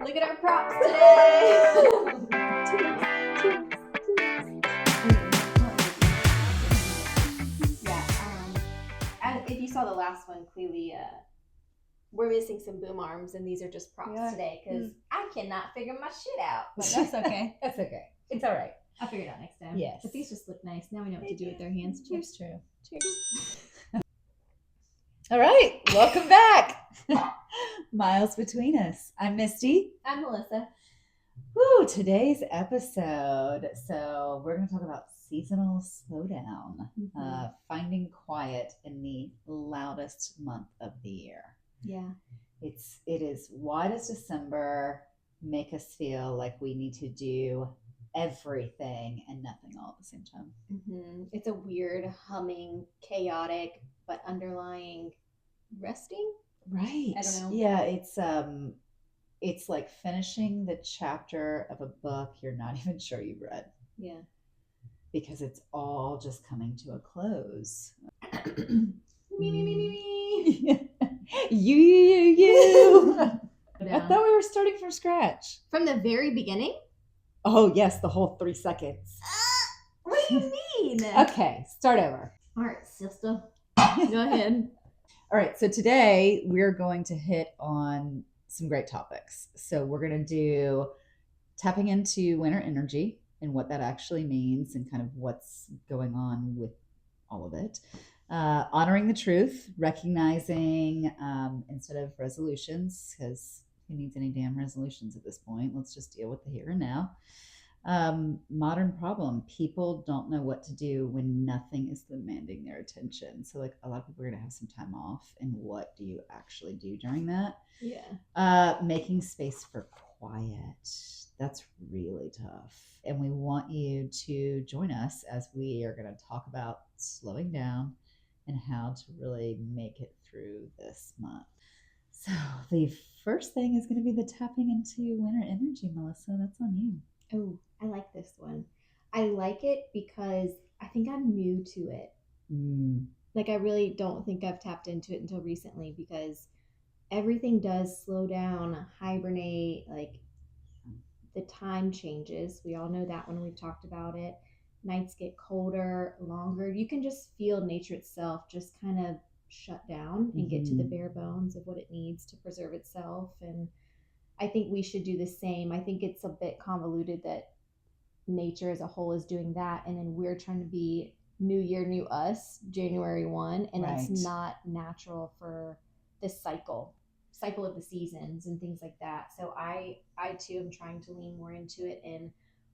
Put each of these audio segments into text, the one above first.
Look at our props today. If you saw the last one, clearly we're missing some boom arms, and these are just props today because I cannot figure my shit out. But that's okay. That's okay. It's all right. I'll figure it out next time. Yes. But these just look nice. Now we know what to do with their hands. Cheers. True. Cheers. All right. Welcome back. Miles between us. I'm Misty. I'm Melissa. Woo, today's episode. So we're going to talk about seasonal slowdown, finding quiet in the loudest month of the year. Yeah. It is, why does December make us feel like we need to do everything and nothing all at the same time? It's a weird, humming, chaotic, but underlying resting. Right. I don't know. Yeah, it's like finishing the chapter of a book you're not even sure you've read. Yeah. Because it's all just coming to a close. Me. You. I thought we were starting from scratch. From the very beginning? Oh, yes, the whole 3 seconds. What do you mean? Okay, start over. All right, sister. Go ahead. All right, so today we're going to hit on some great topics. So we're going to do tapping into winter energy and what that actually means and kind of what's going on with all of it. Honoring the truth, recognizing instead of resolutions, because who needs any damn resolutions at this point? Let's just deal with the here and now. Modern problem. People don't know what to do when nothing is demanding their attention. So like a lot of people are going to have some time off. And what do you actually do during that? Yeah. Making space for quiet. That's really tough. And we want you to join us as we are going to talk about slowing down and how to really make it through this month. So the first thing is going to be the tapping into winter energy, Melissa. That's on you. Oh, I like this one. I like it because I think I'm new to it. Like, I really don't think I've tapped into it until recently because everything does slow down, hibernate, like the time changes. We all know that when we've talked about it. Nights get colder, longer. You can just feel nature itself just kind of shut down and get to the bare bones of what it needs to preserve itself. And I think we should do the same. I think it's a bit convoluted that nature as a whole is doing that, and then we're trying to be new year, new us, January 1, and Right. That's not natural for this cycle of the seasons and things like that. So I too am trying to lean more into it and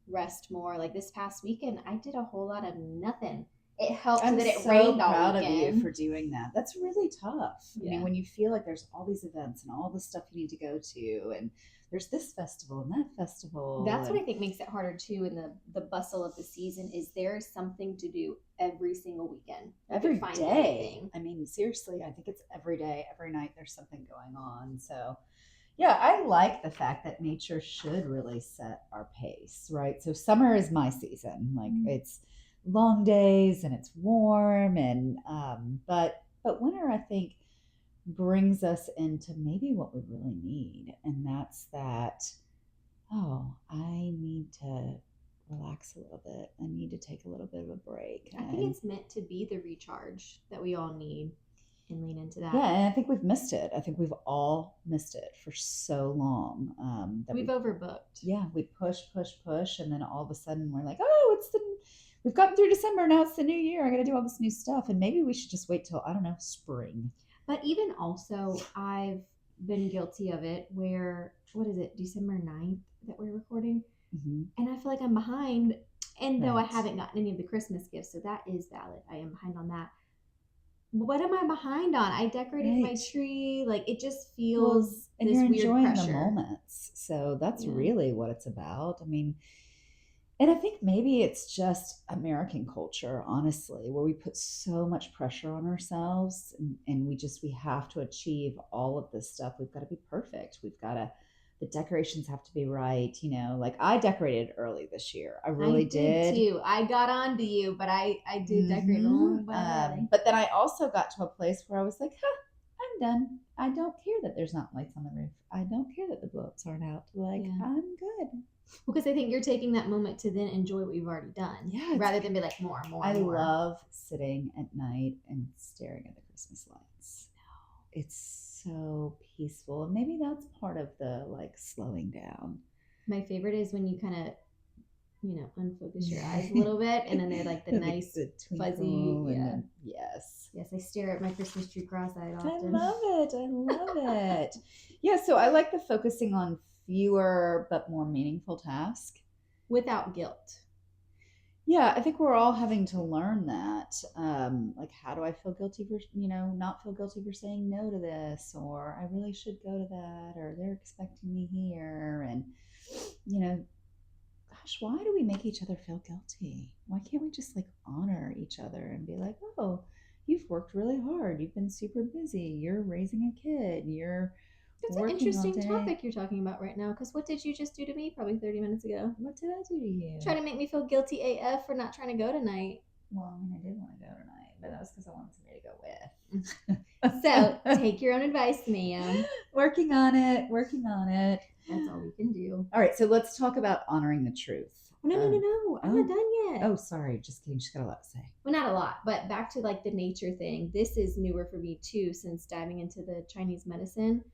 rest more. Like this past weekend, I did a whole lot of nothing. It helped that it rained all proud weekend. of you for doing that. That's really tough. Yeah. I mean, when you feel like there's all these events and all the stuff you need to go to, and there's this festival and that festival. That's what I think makes it harder too in the bustle of the season is there's something to do every single weekend. Every day. I mean, seriously, I think it's every day, every night there's something going on. So yeah, I like the fact that nature should really set our pace, right? So summer is my season. Like it's long days and it's warm and but winter I think brings us into maybe what we really need, and that's that I need to relax a little bit. I need to take a little bit of a break. I think it's meant to be the recharge that we all need and lean into that. Yeah, and I think we've missed it. I think we've all missed it for so long. We've overbooked. Yeah, we push, and then all of a sudden we're like, oh, we've gotten through December, now it's the new year. I got to do all this new stuff, and maybe we should just wait till, I don't know, spring. But even also, I've been guilty of it where, what is it, December 9th that we're recording? And I feel like I'm behind. And though I haven't gotten any of the Christmas gifts, so that is valid. I am behind on that. What am I behind on? I decorated my tree. Like, it just feels and this you're weird enjoying pressure. the moments. So that's really what it's about. I mean, and I think maybe it's just American culture, honestly, where we put so much pressure on ourselves and we have to achieve all of this stuff. We've got to be perfect. The decorations have to be right. You know, like I decorated early this year. I really did too. I got on to you, but I did decorate a little bit early. But then I also got to a place where I was like, I'm done. I don't care that there's not lights on the roof. I don't care that the blow-ups aren't out. Like, Yeah. I'm good. Because I think you're taking that moment to then enjoy what you've already done. Yeah, rather than be like more. I love sitting at night and staring at the Christmas lights. It's so peaceful. And maybe that's part of the like slowing down. My favorite is when you kind of, unfocus your eyes a little bit, and then they're like the nice, the fuzzy. Yeah. Yes. Yes, I stare at my Christmas tree cross-eyed often. I love it. I love it. Yeah, so I like the focusing on fewer but more meaningful tasks. Without guilt. Yeah, I think we're all having to learn that. Like, how do I feel guilty for, not feel guilty for saying no to this, or I really should go to that, or they're expecting me here. And, gosh, why do we make each other feel guilty? Why can't we just like honor each other and be like, oh, you've worked really hard. You've been super busy. You're raising a kid. That's an interesting topic you're talking about right now, because what did you just do to me probably 30 minutes ago? What did I do to you? Try to make me feel guilty AF for not trying to go tonight. Well, I did want to go tonight, but that was because I wanted somebody to go with. So take your own advice, ma'am. Working on it. That's all we can do. All right, so let's talk about honoring the truth. No. I'm not done yet. Oh, sorry. Just kidding. She's got a lot to say. Well, not a lot, but back to like the nature thing. This is newer for me too, since diving into the Chinese medicine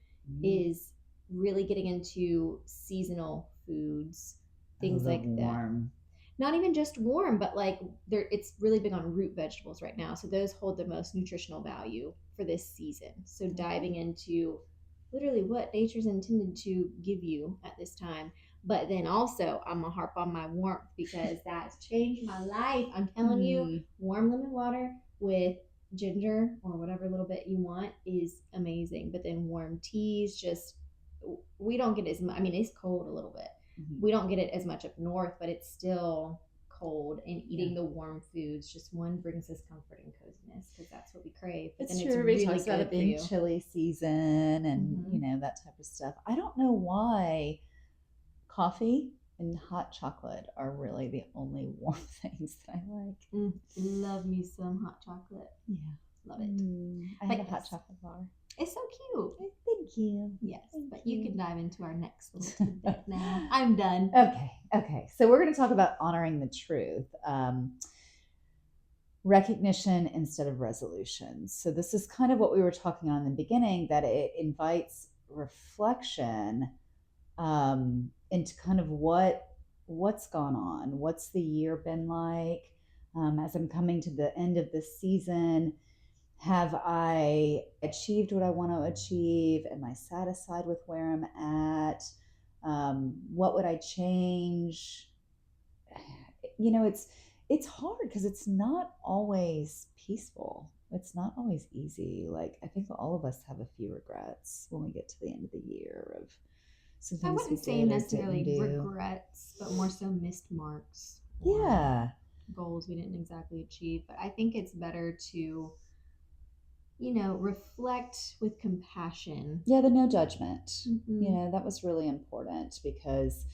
is really getting into seasonal foods, things like warm. That. Not even just warm, but like it's really big on root vegetables right now. So those hold the most nutritional value for this season. So diving into literally what nature's intended to give you at this time. But then also, I'm going to harp on my warmth because that's changed my life. I'm telling you, warm lemon water with ginger or whatever little bit you want is amazing. But then warm teas, we don't get as much. I mean, it's cold a little bit. Mm-hmm. We don't get it as much up north, but it's still cold. And eating the warm foods, just one brings us comfort and coziness because that's what we crave. But it's true. Everybody talks about it being chilly season and, that type of stuff. I don't know why coffee and hot chocolate are really the only warm things that I like. Love me some hot chocolate. Yeah. Love it. I have a hot chocolate bar. It's so cute. Thank you. Yes, but you can dive into our next little tidbit now. I'm done. Okay. So we're going to talk about honoring the truth. Recognition instead of resolutions. So this is kind of what we were talking on in the beginning, that it invites reflection into kind of what's gone on, what's the year been like, as I'm coming to the end of this season. Have I achieved what I want to achieve? Am I satisfied with where I'm at? What would I change? It's hard because it's not always peaceful. It's not always easy. Like, I think all of us have a few regrets when we get to the end of the year of some things. I wouldn't say necessarily regrets, but more so missed marks. Yeah. Goals we didn't exactly achieve. But I think it's better to, reflect with compassion. Yeah, the no judgment. Mm-hmm. That was really important because,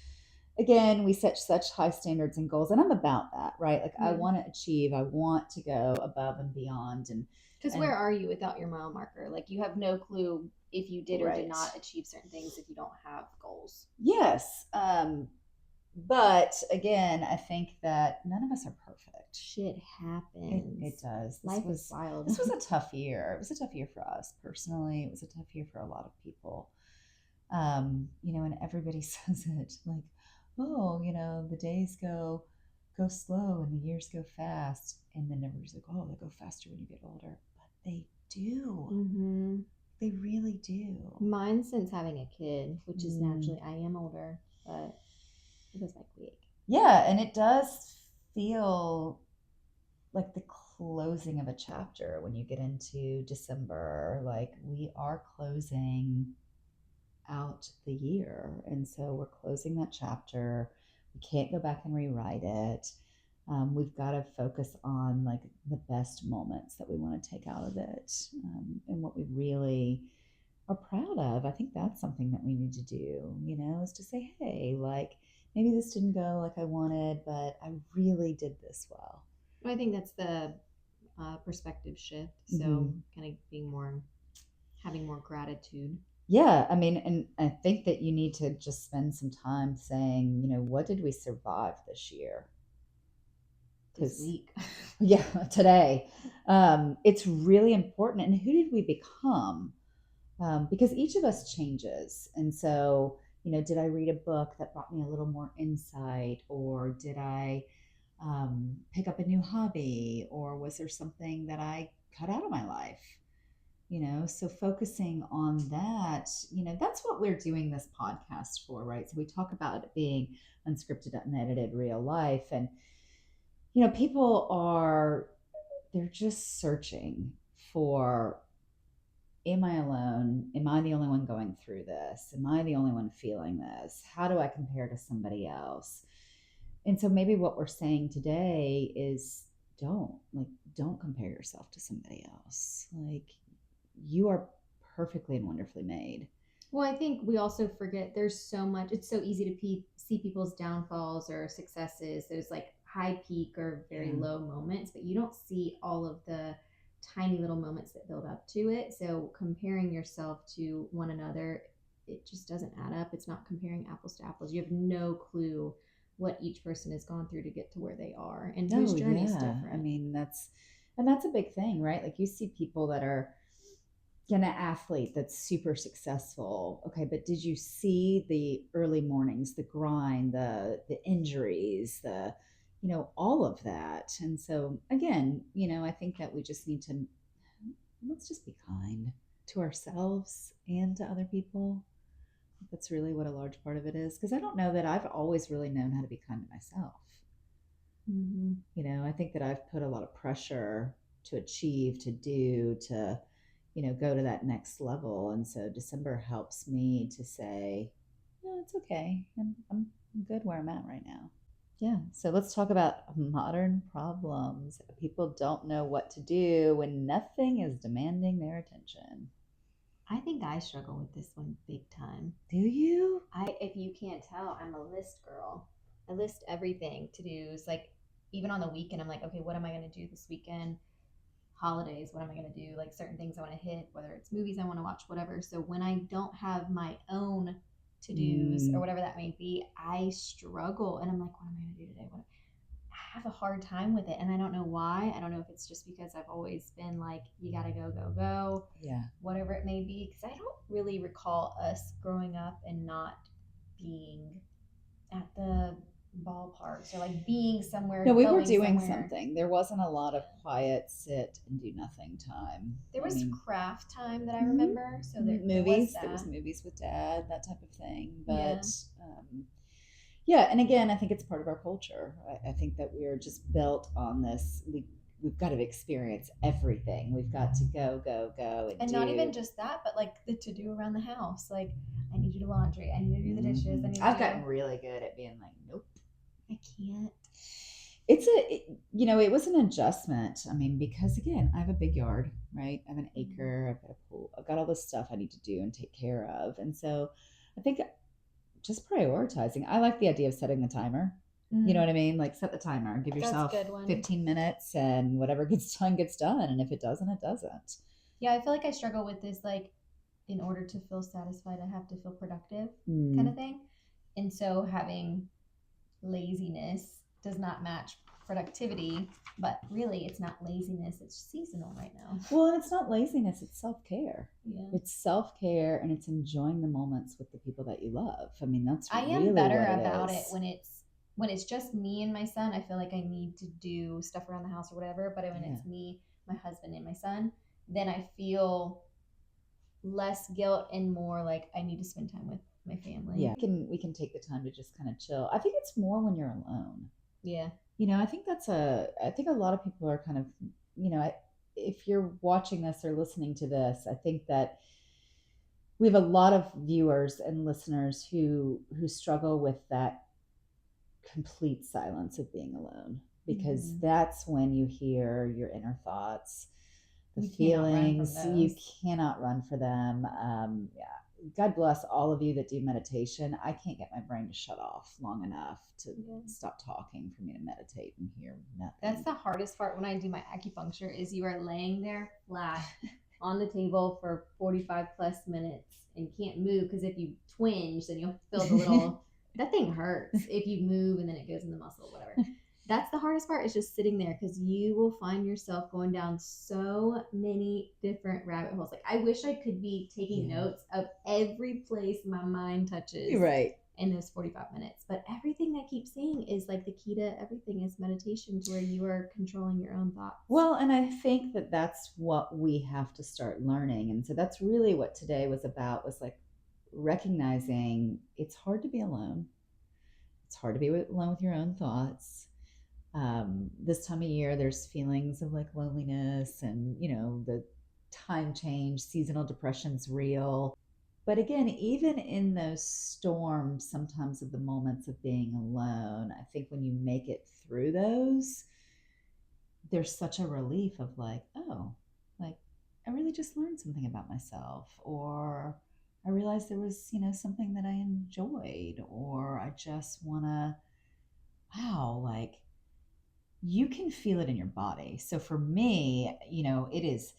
again, we set such high standards and goals, and I'm about that, right? Like, I want to achieve, I want to go above and beyond. Because where are you without your mile marker? Like, you have no clue if you did or did not achieve certain things if you don't have goals. Yes. But again, I think that none of us are perfect. Shit happens. It does. Life was wild. This was a tough year. It was a tough year for us personally. It was a tough year for a lot of people. And everybody says it like, oh, the days go slow and the years go fast. And then everybody's like, oh, they go faster when you get older. But they do. Mm-hmm. They really do. Mine since having a kid, which is naturally, I am older, but it goes by quick. Yeah, and it does feel like the closing of a chapter when you get into December. Like, we are closing out the year, and so we're closing that chapter. We can't go back and rewrite it. We've got to focus on like the best moments that we want to take out of it, and what we really are proud of. I think that's something that we need to do, is to say, hey, like, maybe this didn't go like I wanted, but I really did this well. I think that's the perspective shift. So kind of being more having more gratitude Yeah, I mean, and I think that you need to just spend some time saying, what did we survive this year? this Because, week. yeah, today, it's really important. And who did we become? Because each of us changes. And so, did I read a book that brought me a little more insight, or did I pick up a new hobby, or was there something that I cut out of my life? So focusing on that, that's what we're doing this podcast for, right? So we talk about it being unscripted, unedited real life. And people they're just searching for, am I alone? Am I the only one going through this? Am I the only one feeling this? How do I compare to somebody else? And so maybe what we're saying today is, don't compare yourself to somebody else. Like, you are perfectly and wonderfully made. Well, I think we also forget there's so much. It's so easy to see people's downfalls or successes. There's like high peak or very low moments, but you don't see all of the tiny little moments that build up to it. So comparing yourself to one another, it just doesn't add up. It's not comparing apples to apples. You have no clue what each person has gone through to get to where they are and whose Oh journey is yeah, I different. mean that's a big thing, right? Like, you see people that are an athlete that's super successful. Okay, but did you see the early mornings, the grind, the injuries, the all of that? And so again, I think that we just need to, let's just be kind to ourselves and to other people. That's really what a large part of it is, because I don't know that I've always really known how to be kind to myself. Mm-hmm. I think that I've put a lot of pressure to achieve, to do, to go to that next level. And so December helps me to say, no, it's okay. I'm good where I'm at right now. Yeah. So let's talk about modern problems. People don't know what to do when nothing is demanding their attention. I think I struggle with this one big time. Do you? If you can't tell, I'm a list girl. I list everything to do's. Like even on the weekend, I'm like, okay, what am I going to do this weekend? Holidays, what am I going to do? Like certain things I want to hit, whether it's movies I want to watch, whatever. So when I don't have my own to do's or whatever that may be, I struggle and I'm like, what am I going to do today? I have a hard time with it and I don't know why. I don't know if it's just because I've always been like, you got to go, go, go. Yeah. Whatever it may be. Because I don't really recall us growing up and not being at the ballparks or like being somewhere. No, we were going doing somewhere. something. There wasn't a lot of quiet, sit and do nothing time. There I was mean, craft time that I remember. So there was movies. There that. was movies with dad, that type of thing. Yeah. But yeah, and again, I think it's part of our culture. I think that we're just built on this. We've got to experience everything. We've got to go, go, go, And do. not even just that, but like the to do around the house. Like, I need you to do laundry. I need to do the dishes. I need to I've gotten really good at being like, nope, I can't. It was an adjustment. I mean, because again, I have a big yard, right? I have an acre, I've got a pool, I've got all this stuff I need to do and take care of. And so I think just prioritizing. I like the idea of setting the timer. You know what I mean? Like, set the timer, give yourself 15 minutes, and whatever gets done, gets done. And if it doesn't, it doesn't. Yeah, I feel like I struggle with this. Like, in order to feel satisfied, I have to feel productive kind of thing. And so having laziness does not match productivity, but really it's not laziness, it's seasonal right now. Well, it's not laziness, it's self-care. Yeah. It's self-care, and it's enjoying the moments with the people that you love. I mean, that's I really am better what about is. it when it's just me and my son. I feel like I need to do stuff around the house or whatever, but when it's me, my husband, and my son, then I feel less guilt and more like I need to spend time with my family. Yeah, we can take the time to just kind of chill. I think it's more when you're alone. Yeah. I think I think a lot of people are kind of, if you're watching this or listening to this, I think that we have a lot of viewers and listeners who struggle with that complete silence of being alone, because that's when you hear your inner thoughts, the feelings. You cannot run for them. Yeah. God bless all of you that do meditation. I can't get my brain to shut off long enough to stop talking for me to meditate and hear nothing. That's the hardest part when I do my acupuncture is you are laying there flat on the table for 45 plus minutes and can't move, because if you twinge, then you'll feel the little, that thing hurts if you move and then it goes in the muscle, whatever. That's the hardest part, is just sitting there, because you will find yourself going down so many different rabbit holes. Like, I wish I could be taking notes of every place my mind touches in those 45 minutes. But everything I keep saying is like the key to everything is meditation, to where you are controlling your own thoughts. Well, and I think that that's what we have to start learning. And so that's really what today was about, was like recognizing it's hard to be alone. It's hard to be alone with your own thoughts. This time of year, there's feelings of like loneliness, and the time change, seasonal depression's real. But again, even in those storms, sometimes of the moments of being alone, I think when you make it through those, there's such a relief of like, oh, like I really just learned something about myself, or I realized there was, something that I enjoyed, or I just want to, wow, like you can feel it in your body. So for me, it is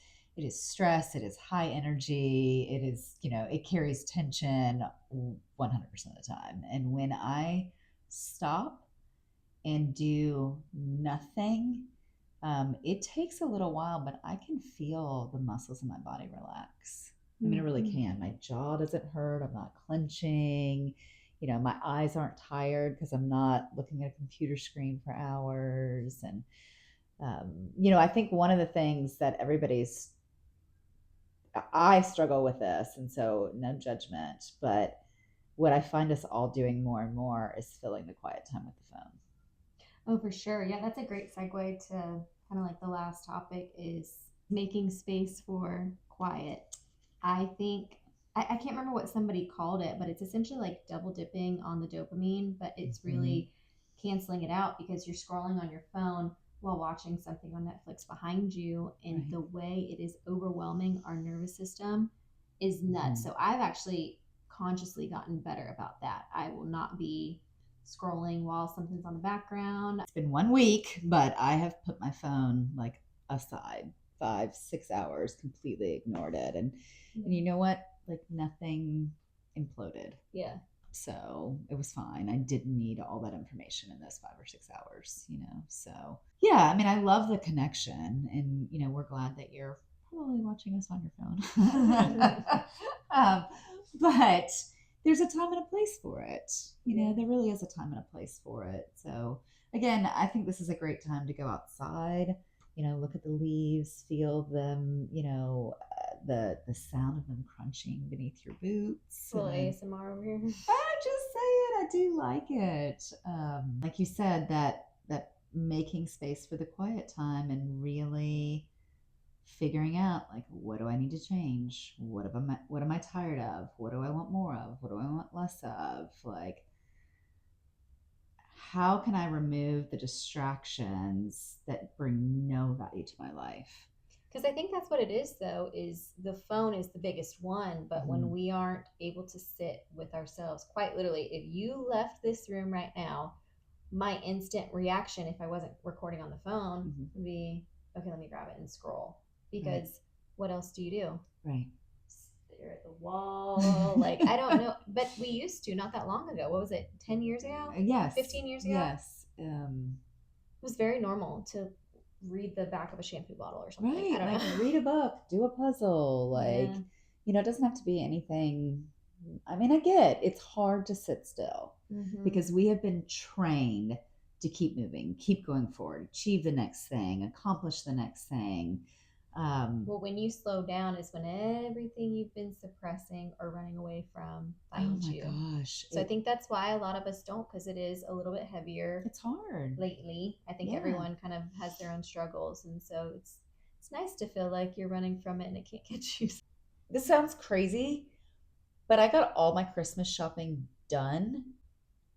stress, it is high energy, it is, it carries tension 100% of the time. And when I stop and do nothing, it takes a little while, but I can feel the muscles in my body relax. I mean, I really can. My jaw doesn't hurt. I'm not clenching. My eyes aren't tired because I'm not looking at a computer screen for hours. And, I think one of the things that I struggle with this, and so no judgment, but what I find us all doing more and more is filling the quiet time with the phone. Oh, for sure. Yeah, that's a great segue to kind of like the last topic, is making space for quiet. I think I can't remember what somebody called it, but it's essentially like double dipping on the dopamine, but it's really canceling it out, because you're scrolling on your phone while watching something on Netflix behind you, and the way it is overwhelming our nervous system is nuts. So I've actually consciously gotten better about that. I will not be scrolling while something's on the background. It's been 1 week, but I have put my phone like aside 5-6 hours, completely ignored it. And you know what? Like nothing imploded. Yeah. So it was fine. I didn't need all that information in those 5 or 6 hours, So yeah, I mean, I love the connection, and we're glad that you're probably watching us on your phone. But there's a time and a place for it. There really is a time and a place for it. So again, I think this is a great time to go outside, look at the leaves, feel them, the sound of them crunching beneath your boots. A little ASMR over here. I just say it. I do like it. Like you said, that making space for the quiet time and really figuring out, like, what do I need to change? What am I tired of? What do I want more of? What do I want less of? Like, how can I remove the distractions that bring no value to my life? Because I think that's what it is, though, is the phone is the biggest one. But when we aren't able to sit with ourselves, quite literally, if you left this room right now, my instant reaction, if I wasn't recording on the phone, would be, okay, let me grab it and scroll. Because what else do you do? Right. Stare at the wall. Like, I don't know. But we used to, not that long ago. What was it, 10 years ago? Yes. 15 years ago? Yes. It was very normal to read the back of a shampoo bottle or something. Right. I don't know. Read a book, do a puzzle. Like, it doesn't have to be anything. I mean, I get it's hard to sit still because we have been trained to keep moving, keep going forward, achieve the next thing, accomplish the next thing. Well, when you slow down is when everything you've been suppressing or running away from finds you. Oh my gosh. So I think that's why a lot of us don't, because it is a little bit heavier. It's hard. Lately. I think everyone kind of has their own struggles. And so it's nice to feel like you're running from it and it can't get you. This sounds crazy, but I got all my Christmas shopping done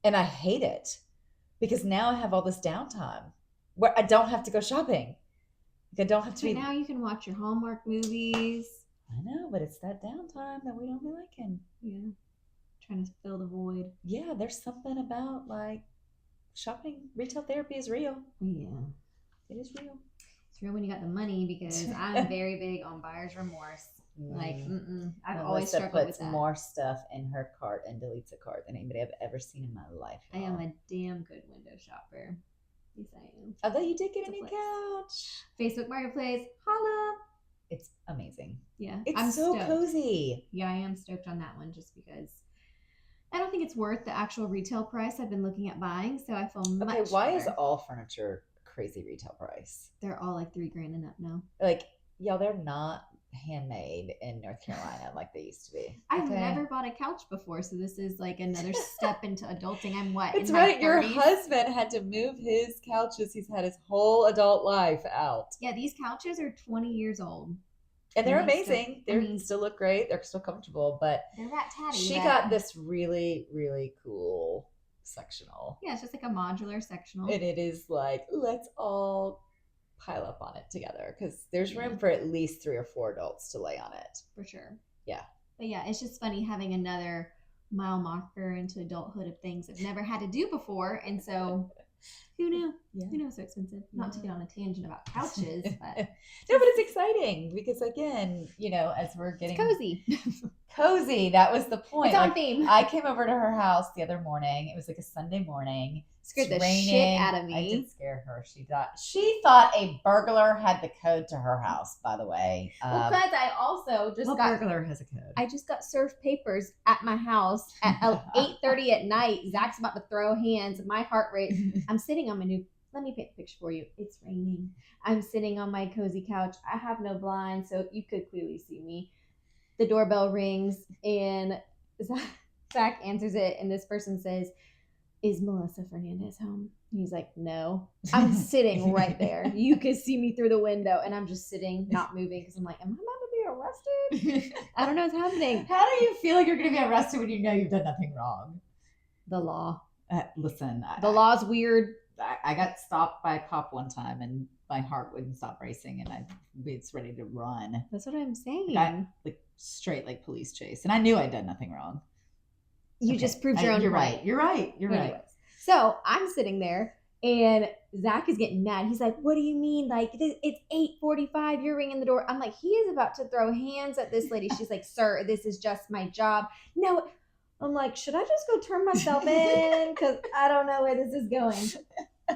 and I hate it because now I have all this downtime where I don't have to go shopping. Like, I don't have to be. Now you can watch your Hallmark movies. I know, but it's that downtime that we don't be liking. Yeah. Trying to fill the void. Yeah, there's something about like shopping. Retail therapy is real. Yeah. It is real. It's real when you got the money, because I'm very big on buyer's remorse. Like, I've always struggled with puts that. more stuff in her cart and deletes a cart than anybody I've ever seen in my life. I am a damn good window shopper. Yes, I am. Although you did get a new couch. Facebook Marketplace, holla. It's amazing. Yeah. I'm so stoked. Cozy. Yeah, I am stoked on that one, just because I don't think it's worth the actual retail price I've been looking at buying, so I feel much Okay, why better. is all furniture crazy retail price? They're all like $3,000 and up now. Like, y'all, they're not handmade in North Carolina like they used to be. I've never bought a couch before, so this is like another step into adulting. I'm what? It's right. Your husband had to move his couches. He's had his whole adult life out. Yeah, these couches are 20 years old. And they're amazing. They still look great. They're still comfortable, but they're rat tatty. She got this really, really cool sectional. Yeah, it's just like a modular sectional. And it is like, let's all pile up on it together, because there's room for at least 3 or 4 adults to lay on it. For sure. Yeah. But yeah, it's just funny having another mile marker into adulthood of things I've never had to do before. And so who knew? Yeah. Who knew it was so expensive? Not to get on a tangent about couches, but no, but it's exciting because, again, you know, as we're getting it's cozy, that was the point. It's on theme. I came over to her house the other morning. It was like a Sunday morning. Scared the shit out of me. I did scare her. She thought a burglar had the code to her house, by the way. Well, because I also just burglar has a code. I just got served papers at my house at 8:30 at night. Zach's about to throw hands. My heart rate. I'm sitting on my new. Let me paint the picture for you. It's raining. I'm sitting on my cozy couch. I have no blinds, so you could clearly see me. The doorbell rings, and Zach answers it, and this person says, "Is Melissa Fernandez home?" And he's like, "No." I'm sitting right there. You could see me through the window, and I'm just sitting, not moving, because I'm like, am I about to be arrested? I don't know what's happening. How do you feel like you're going to be arrested when you know you've done nothing wrong? The law. Listen. The law's weird. I got stopped by a cop one time, and my heart wouldn't stop racing, and I was ready to run. That's what I'm saying. Like straight like police chase, and I knew I'd done nothing wrong. You just proved your own You're point. right. You're right. You're Anyways. right. So I'm sitting there, and Zach is getting mad. He's like, "What do you mean? Like, it's 8:45. You're ringing the door." I'm like, he is about to throw hands at this lady. She's like, "Sir, this is just my job." No. I'm like, should I just go turn myself in? Because I don't know where this is going.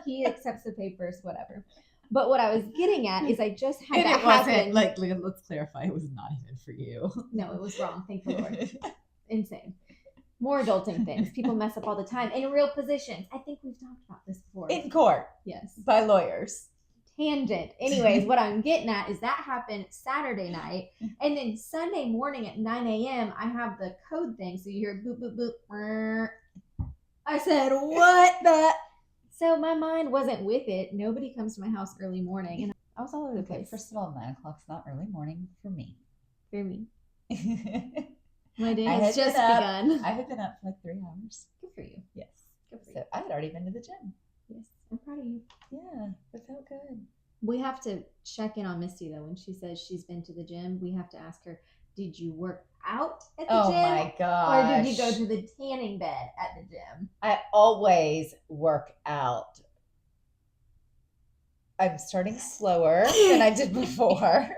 He accepts the papers, whatever. But what I was getting at is I just had and that it wasn't, happen. like, let's clarify, it was not even for you. No, it was wrong. Thank the Lord. Insane. More adulting things. People mess up all the time in real positions. I think we've talked about this before. In court. Yes. By lawyers. Tangent. Anyways, what I'm getting at is that happened Saturday night, and then Sunday morning at 9 a.m. I have the code thing, so you hear boop boop boop. I said, "What the?" So my mind wasn't with it. Nobody comes to my house early morning, and I was all over the place. First of all, 9 o'clock's not early morning for me. For me, my day has just begun. I had been up for like 3 hours. Good for you. Yes. Good for you. So I had already been to the gym. Yes, I'm proud of you. Yeah, it felt good. We have to check in on Misty, though. When she says she's been to the gym, we have to ask her, did you work out at the gym? Oh, my gosh. Or did you go to the tanning bed at the gym? I always work out. I'm starting slower than I did before.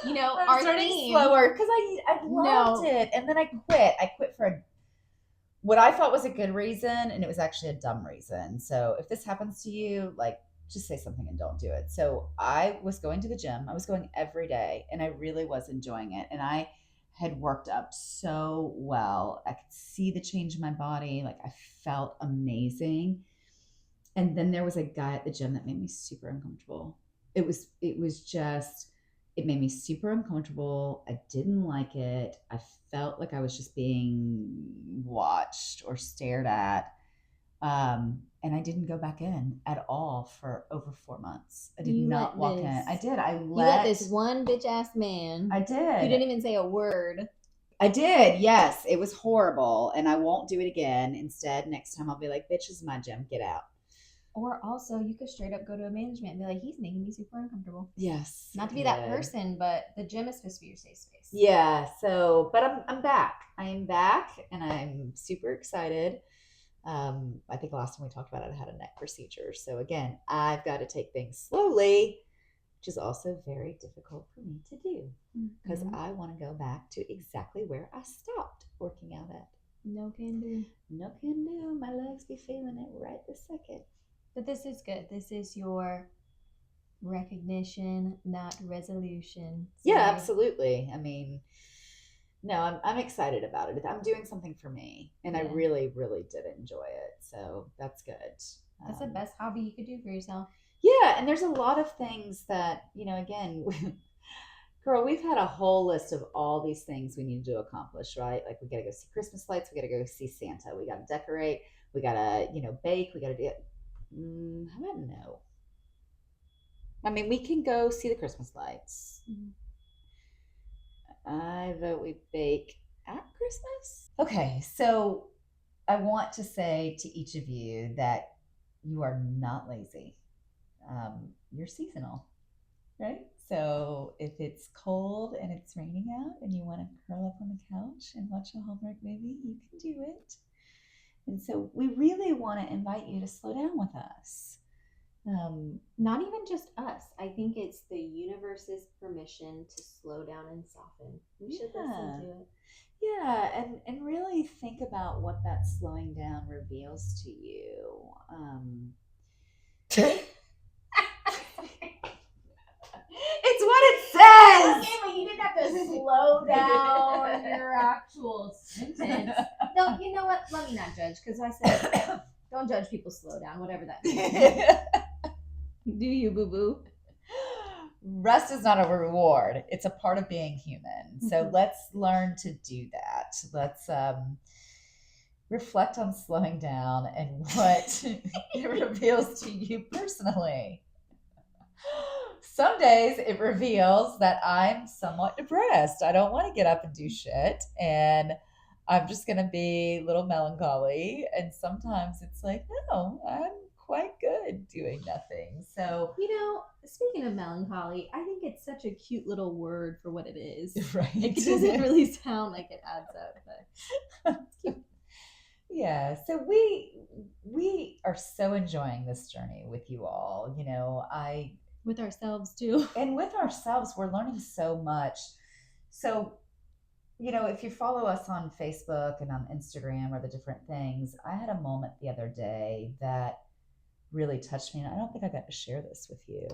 You know, I'm starting slower because I loved it. And then I quit. I quit for what I thought was a good reason, and it was actually a dumb reason. So if this happens to you, like, just say something and don't do it. So I was going to the gym. I was going every day, and I really was enjoying it. And I had worked up so well. I could see the change in my body. Like, I felt amazing. And then there was a guy at the gym that made me super uncomfortable. It made me super uncomfortable. I didn't like it. I felt like I was just being watched or stared at. And I didn't go back in at all for over 4 months. I did not walk in. I did. You let this one bitch ass man. I did. You didn't even say a word. I did. Yes. It was horrible. And I won't do it again. Instead, next time I'll be like, bitch, this is my gym. Get out. Or also, you could straight up go to a management and be like, he's making me super uncomfortable. Yes. Not to be that person, but the gym is supposed to be your safe space. Yeah. So, but I'm back. I am back, and I'm super excited. I think last time we talked about it, I had a neck procedure. So again, I've got to take things slowly which is also very difficult for me to do because I want to go back to exactly where I stopped working out at. No can do. No can do. My legs be feeling it right this second. But this is good. This is your recognition, not resolution. So yeah, absolutely. I mean, no, I'm excited about it. I'm doing something for me, and I really, really did enjoy it. So that's good. That's the best hobby you could do for yourself. Yeah, and there's a lot of things that, again, girl, we've had a whole list of all these things we need to accomplish, right? Like we got to go see Christmas lights, we got to go see Santa, we got to decorate, we got to, bake, we got to do it. How about no? I mean, we can go see the Christmas lights. I vote we bake at Christmas. Okay, so I want to say to each of you that you are not lazy. You're seasonal, right? So if it's cold and it's raining out and you want to curl up on the couch and watch a Hallmark movie, you can do it. And so we really want to invite you to slow down with us. Not even just us. I think it's the universe's permission to slow down and soften. We should listen to it. Yeah, and really think about what that slowing down reveals to you. It's what it says. Okay, but you didn't have to slow down your actual sentence. No, you know what? Let me not judge, because I said don't judge people slow down, whatever that means. Do you, boo-boo? Rest is not a reward. It's a part of being human. So let's learn to do that. Let's reflect on slowing down and what it reveals to you personally. Some days it reveals that I'm somewhat depressed. I don't want to get up and do shit. And I'm just going to be a little melancholy. And sometimes it's like, no, I'm quite good doing nothing. So, speaking of melancholy, I think it's such a cute little word for what it is. Right. It doesn't really sound like it adds up, but it's cute. Yeah, so we are so enjoying this journey with you all. With ourselves too. And with ourselves, we're learning so much. So, if you follow us on Facebook and on Instagram or the different things, I had a moment the other day that really touched me. And I don't think I got to share this with you.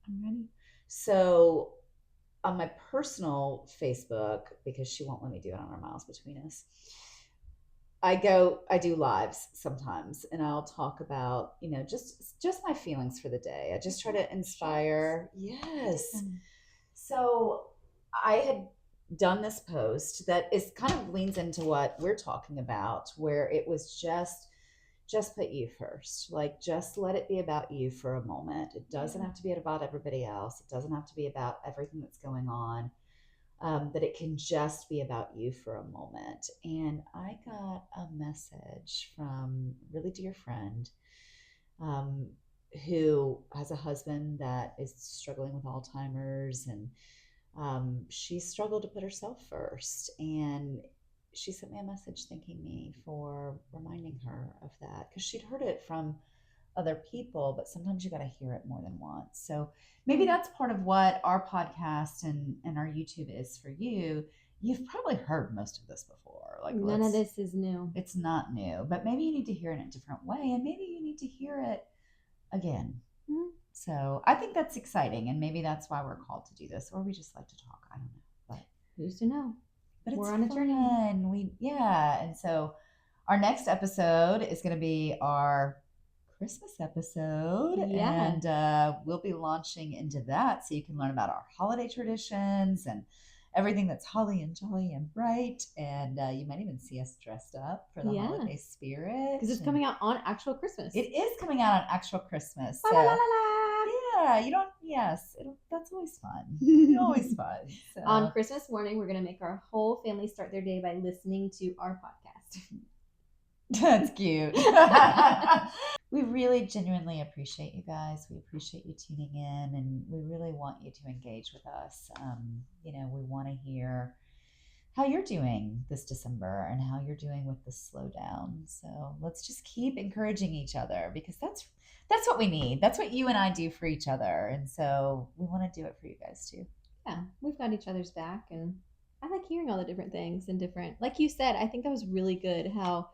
I'm ready. So on my personal Facebook, because she won't let me do it on our Miles Between Us, I do lives sometimes, and I'll talk about, just my feelings for the day. I just try to inspire. Yes. So I had done this post that is kind of leans into what we're talking about, where it was just put you first. Like, just let it be about you for a moment. It doesn't have to be about everybody else. It doesn't have to be about everything that's going on. That it can just be about you for a moment. And I got a message from a really dear friend who has a husband that is struggling with Alzheimer's, and she struggled to put herself first. And she sent me a message thanking me for reminding her of that, because she'd heard it from other people, but sometimes you got to hear it more than once. So maybe that's part of what our podcast and our YouTube is for you. You've probably heard most of this before. Like, none of this is new. It's not new, but maybe you need to hear it in a different way, and maybe you need to hear it again. Mm-hmm. So I think that's exciting, and maybe that's why we're called to do this, or we just like to talk. I don't know, but who's to know? But we're on a journey. And so our next episode is going to be our Christmas episode, and we'll be launching into that, so you can learn about our holiday traditions and everything that's holly and jolly and bright, and you might even see us dressed up for the holiday spirit, because it's coming out on actual Christmas. It is coming out on actual Christmas. So, that's always fun. Always fun. So. On Christmas morning, we're going to make our whole family start their day by listening to our podcast. That's cute. We really genuinely appreciate you guys. We appreciate you tuning in, and we really want you to engage with us. We want to hear how you're doing this December and how you're doing with the slowdown. So let's just keep encouraging each other, because that's what we need. That's what you and I do for each other. And so we want to do it for you guys too. Yeah, we've got each other's back, and I like hearing all the different things and different, like you said, I think that was really good how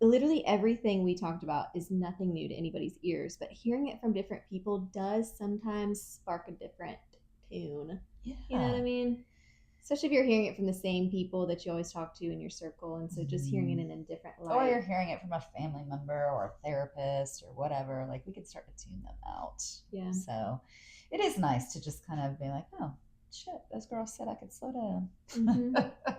literally everything we talked about is nothing new to anybody's ears, but hearing it from different people does sometimes spark a different tune. Yeah. You know what I mean? Especially if you're hearing it from the same people that you always talk to in your circle. And so just hearing it in a different light. Or you're hearing it from a family member or a therapist or whatever. Like, we can start to tune them out. Yeah. So it is nice to just kind of be like, oh, shit, those girls said I could slow down. Mm-hmm.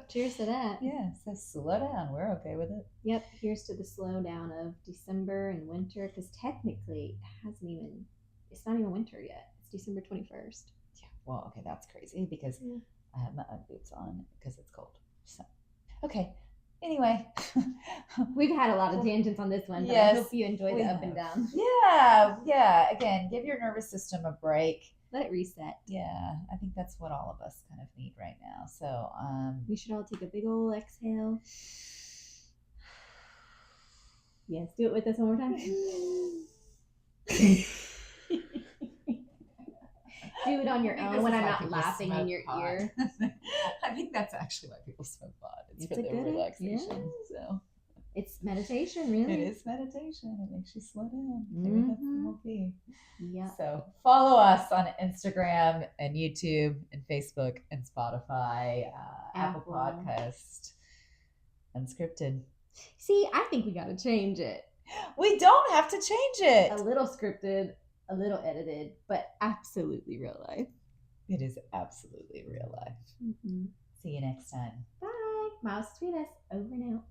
Cheers to that. Yeah, so slow down. We're okay with it. Yep. Here's to the slowdown of December and winter, because technically it's not even winter yet. It's December 21st. Yeah. Well, okay, that's crazy because I have my Ugg boots on because it's cold. So, okay. Anyway, we've had a lot of tangents on this one, but yes, I hope you enjoy the up and down. Yeah. Again, give your nervous system a break. Let it reset. Yeah, I think that's what all of us kind of need right now. So we should all take a big old exhale. Yes, do it with us one more time. Do it on your own when I'm not laughing in your ear. I think that's actually why people smoke pot. It's for their relaxation. So it's meditation, really. It is meditation. It makes you slow down. Maybe that's the whole key. Yeah. So follow us on Instagram and YouTube and Facebook and Spotify, Apple Podcast, Unscripted. See, I think we got to change it. We don't have to change it. A little scripted, a little edited, but absolutely real life. It is absolutely real life. Mm-hmm. See you next time. Bye. Miles, tweet us. Over and out.